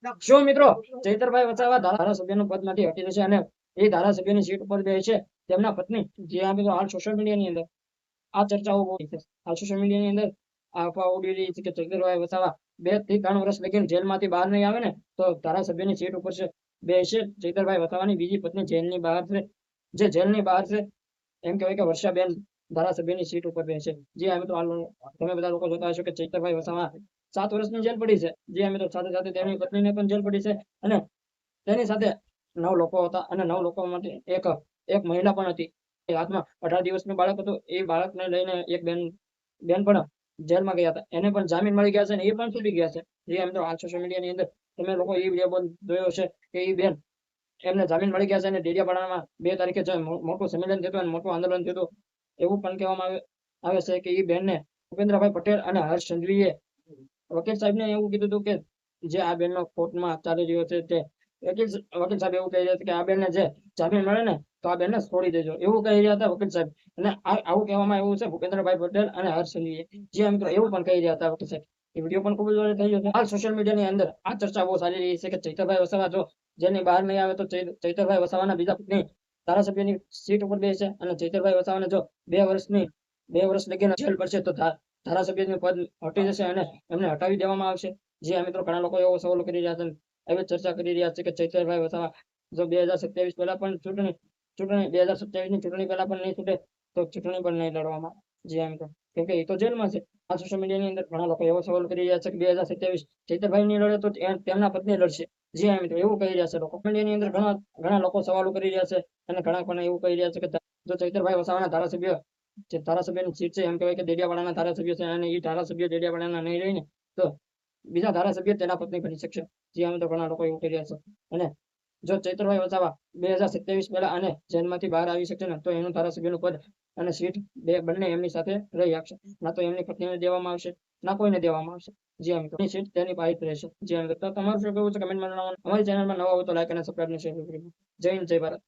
શું મિત્રો, ચૈતરભાઈ વસાવા ધારાસભ્યનું પદમાંથી હટી જશે અને એ ધારાસભ્યની સીટ ઉપર બેસે તેમના પત્ની, જે આ મિત્રો હાલ સોશિયલ મીડિયાની અંદર આ ચર્ચાઓ બહુ છે. આ સોશિયલ મીડિયાની અંદર આ અફવા ઉડી રહી છે કે ચૈતરભાઈ વસાવા 2 થી 3 વર્ષ લગીને જેલમાંથી બહાર નહીં આવે ને તો ધારાસભ્યની સીટ ઉપર છે બેસે. ચૈતરભાઈ વસાવાની બીજી પત્ની જેલની બહાર છે, જે જેલની બહાર છે. એમ કહેવાય કે વર્ષાબેન ધારાસભ્યની સીટ ઉપર બેસે. જે આ મિત્રો તમે બધા લોકો જોતા હશો કે ચૈતરભાઈ વસાવા 7 વર્ષની જેલ પડી છે. જે આ મિત્રો સાથે સાથે તેમની પત્નીને પણ જેલ પડી છે અને તેની સાથે 9 લોકો હતા અને 9 લોકો માંથી એક મહિલા પણ હતી. એ હાથમાં 18 દિવસનું બાળક હતું. એ બાળકને લઈને એક બેન પણ જેલમાં ગયા હતા. એને પણ જામીન મળી ગયા છે અને એ પણ છૂટી ગયા છે. જે આ મિત્રો હાલ સોશિયલ મીડિયાની અંદર તમે લોકો એ વિડીયો પણ જોયો છે કે એ બેન એમને જામીન મળી ગયા છે અને ડેડિયાપાડામાં 2 તારીખે મોટું સંમેલન થયું અને મોટું આંદોલન થયું. એવું પણ કહેવામાં આવે છે કે એ બેનને ભૂપેન્દ્રભાઈ પટેલ અને હર્ષ સંઘવીએ વકીલ સાહેબને એવું કીધું હતું કે જે આ બેનનો કોર્ટમાં ચાલી રહ્યો છે તે વકીલ સાહેબ એવું કહી રહ્યા છે કે આ બેનને જે જામીન મળે ને તો આ બેનને છોડી દેજો, એવું કહી રહ્યા હતા વકીલ સાહેબ. અને આવું કહેવામાં આવ્યું છે ભૂપેન્દ્રભાઈ પટેલ અને હર્ષ સંઘવીએ. જે મિત્રો એવું પણ કહી રહ્યા હતા વકીલ સાહેબ. એ વિડીયો પણ ખૂબ જ વાયરલ થઈ ગયો છે. હાલ સોશિયલ મીડિયાની અંદર આ ચર્ચા બહુ ચાલી રહી છે કે ચૈતરભાઈ વસાવા જો જેલની બહાર નહીં આવે તો ચૈતરભાઈ વસાવાના બીજા પત્ની ધારાસભ્યની સીટ ઉપર બેસે અને ચૈતરભાઈ વસાવાને જો 2 વર્ષ લગીને જેલ પડશે તો ધારાસભ્યનું પદ હટી જશે અને એમને હટાવી દેવામાં આવશે. જે આ મિત્રો ઘણા લોકો એવો સવાલો કરી રહ્યા છે, એવી ચર્ચા કરી રહ્યા છે કે ચૈતરભાઈ વસાવા જો 2027 પહેલા પણ ચૂંટણી 2027ની ચૂંટણી પહેલા પણ નહીં છૂટે તો ચૂંટણી પણ નહીં લડવામાં. જે આ મિત્રો કેમ કે એ તો જેલમાં છે. આ સોશિયલ મીડિયાની અંદર ઘણા લોકો એવો સવાલ કરી રહ્યા છે કે 2027 ચૈતરભાઈ નહીં લડે તો તેમના પત્ની લડશે. જે આ મિત્રો એવું કહી રહ્યા છે લોકો. મીડિયાની અંદર ઘણા લોકો સવાલો કરી રહ્યા છે અને ઘણા પણ એવું કહી રહ્યા છે કે જો ચૈતરભાઈ વસાવાના ધારાસભ્યની સીટ છે, એમ કહેવાય કે ડેડિયાપાડાના ધારાસભ્ય છે અને એ ધારાસભ્ય ડેડિયાપાડાના નહીં રહીને તો બીજા ધારાસભ્ય તેના પત્ની બની શકશે. જે અમે તો ઘણા લોકો એવું કરી રહ્યા છે. અને જો ચૈતરભાઈ વસાવા 2027 પહેલા અને જેલમાંથી બહાર આવી શકશે ને તો એનું ધારાસભ્યનું પદ અને સીટ બંને એમની સાથે રહી આપશે. ના તો એમની પત્નીને દેવામાં આવશે, ના કોઈને દેવામાં આવશે. જે મિત્રો એની સીટ તેની પાસે રહેશે. જે મિત્રો તમારું શું કહેવું છે કમેન્ટમાં જણાવવાનું. અમારી ચેનલમાં નવા હોય તો લાઈક અને સબસ્ક્રાઇબ અને શેર કરજો. જય હિન્દ, જય ભારત.